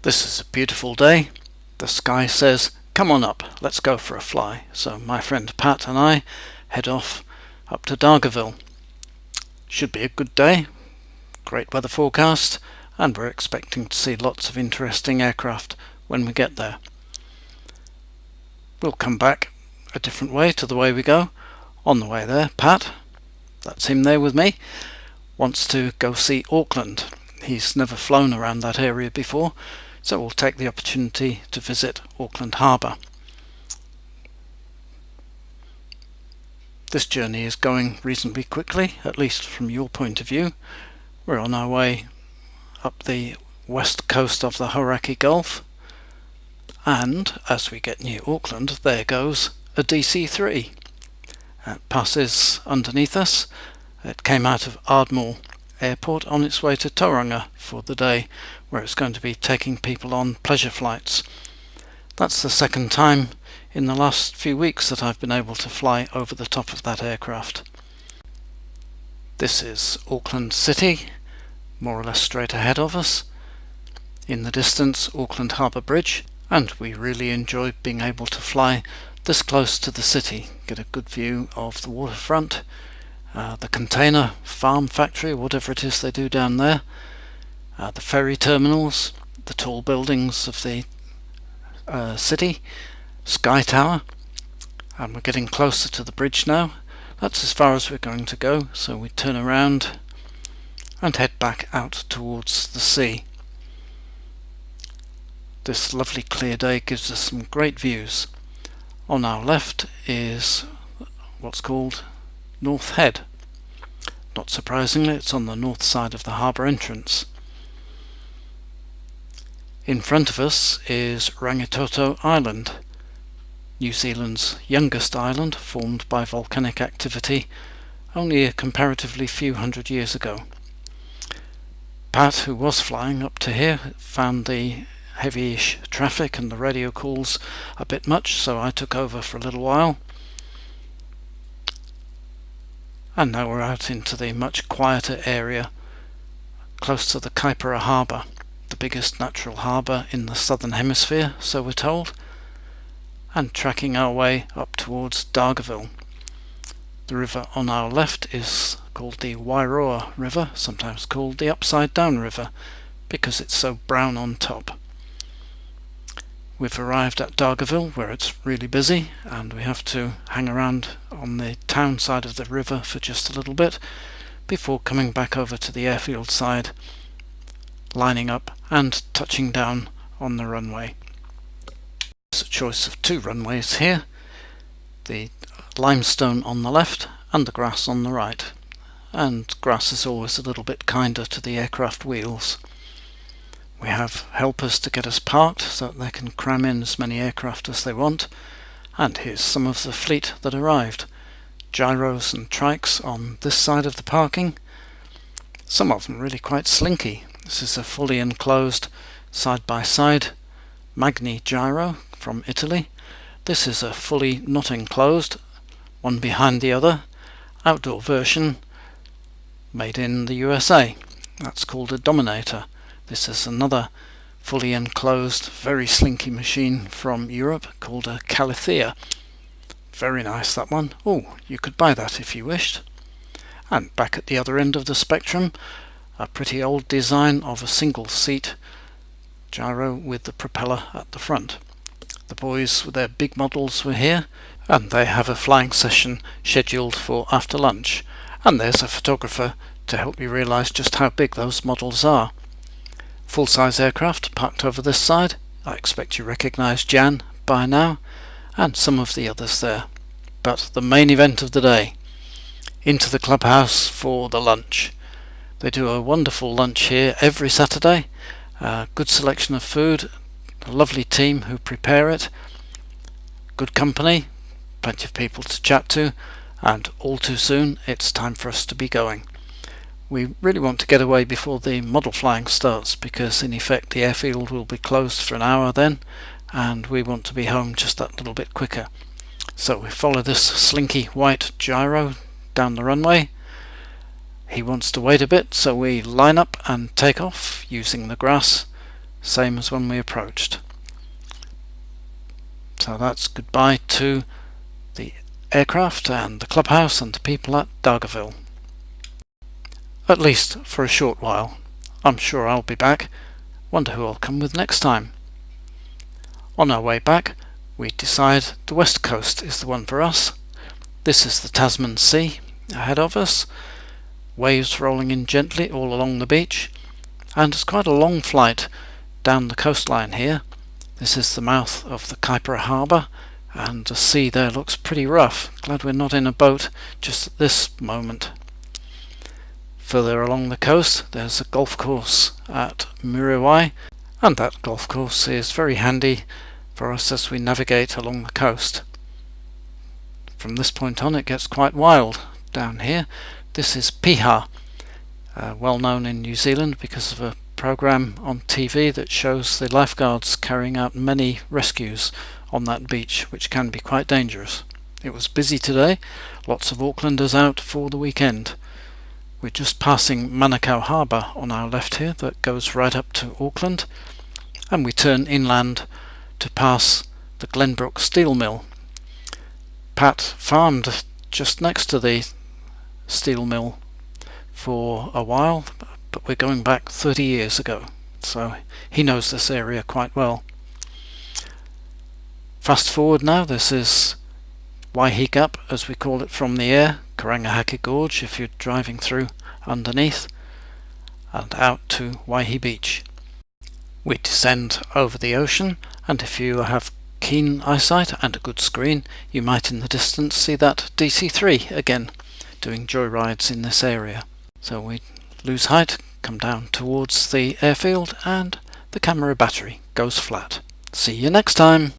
This is a beautiful day. The sky says, come on up, let's go for a fly. So my friend Pat and I head off up to Dargaville. Should be a good day, great weather forecast, and we're expecting to see lots of interesting aircraft when we get there. We'll come back a different way to the way we go. On the way there, Pat, that's him there with me, wants to go see Auckland. He's never flown around that area before, so we'll take the opportunity to visit Auckland Harbour. This journey is going reasonably quickly, at least from your point of view. We're on our way up the west coast of the Hauraki Gulf, and as we get near Auckland, there goes a DC-3. It passes underneath us. It came out of Ardmore Airport on its way to Tauranga for the day, where it's going to be taking people on pleasure flights. That's the second time in the last few weeks that I've been able to fly over the top of that aircraft. This is Auckland City, more or less straight ahead of us. In the distance, Auckland Harbour Bridge, and we really enjoy being able to fly this close to the city, get a good view of the waterfront, the container farm factory, whatever it is they do down there, the ferry terminals, the tall buildings of the city, Sky Tower, and we're getting closer to the bridge now. That's as far as we're going to go, so we turn around and head back out towards the sea. This lovely clear day gives us some great views. On our left is what's called North Head. Not surprisingly, it's on the north side of the harbour entrance. In front of us is Rangitoto Island, New Zealand's youngest island, formed by volcanic activity only a comparatively few hundred years ago. Pat, who was flying up to here, found the heavy-ish traffic and the radio calls a bit much, so I took over for a little while. And now we're out into the much quieter area, close to the Kaipara Harbour, the biggest natural harbour in the southern hemisphere, so we're told, and tracking our way up towards Dargaville. The river on our left is called the Wairoa River, sometimes called the Upside Down River, because it's so brown on top. We've arrived at Dargaville, where it's really busy, and we have to hang around on the town side of the river for just a little bit before coming back over to the airfield side, lining up and touching down on the runway. There's a choice of two runways here, the limestone on the left and the grass on the right, and grass is always a little bit kinder to the aircraft wheels. We have helpers to get us parked so that they can cram in as many aircraft as they want, and here's some of the fleet that arrived. Gyros and Trikes on this side of the parking, some of them really quite slinky. This is a fully enclosed side-by-side Magni gyro from Italy. This is a fully not enclosed, one behind the other, outdoor version made in the USA. That's called a Dominator. This is another fully enclosed, very slinky machine from Europe called a Calithea. Very nice, that one. Oh, you could buy that if you wished. And back at the other end of the spectrum, a pretty old design of a single seat gyro with the propeller at the front. The boys with their big models were here, and they have a flying session scheduled for after lunch. And there's a photographer to help you realise just how big those models are. Full-size aircraft parked over this side. I expect you recognise Jan by now, and some of the others there. But the main event of the day, into the clubhouse for the lunch. They do a wonderful lunch here every Saturday, a good selection of food, a lovely team who prepare it, good company, plenty of people to chat to, and all too soon it's time for us to be going. We really want to get away before the model flying starts, because in effect the airfield will be closed for an hour then, and we want to be home just that little bit quicker. So we follow this slinky white gyro down the runway. He wants to wait a bit, so we line up and take off using the grass same as when we approached. So that's goodbye to the aircraft and the clubhouse and the people at Dargaville. At least for a short while. I'm sure I'll be back. Wonder who I'll come with next time. On our way back, we decide the west coast is the one for us. This is the Tasman Sea ahead of us, waves rolling in gently all along the beach, and it's quite a long flight down the coastline here. This is the mouth of the Kaipara Harbour, and the sea there looks pretty rough. Glad we're not in a boat just at this moment. Further along the coast there's a golf course at Muriwai, and that golf course is very handy for us as we navigate along the coast. From this point on it gets quite wild down here. This is Piha, well known in New Zealand because of a program on TV that shows the lifeguards carrying out many rescues on that beach, which can be quite dangerous. It was busy today, lots of Aucklanders out for the weekend. We're just passing Manukau Harbour on our left here that goes right up to Auckland, and we turn inland to pass the Glenbrook steel mill. Pat farmed just next to the steel mill for a while, but we're going back 30 years ago, so he knows this area quite well. Fast forward now, this is Waihi Gap, as we call it from the air, Karangahake Gorge if you're driving through underneath, and out to Waihi Beach. We descend over the ocean, and if you have keen eyesight and a good screen, you might in the distance see that DC-3 again, doing joyrides in this area. So we lose height, come down towards the airfield, and the camera battery goes flat. See you next time!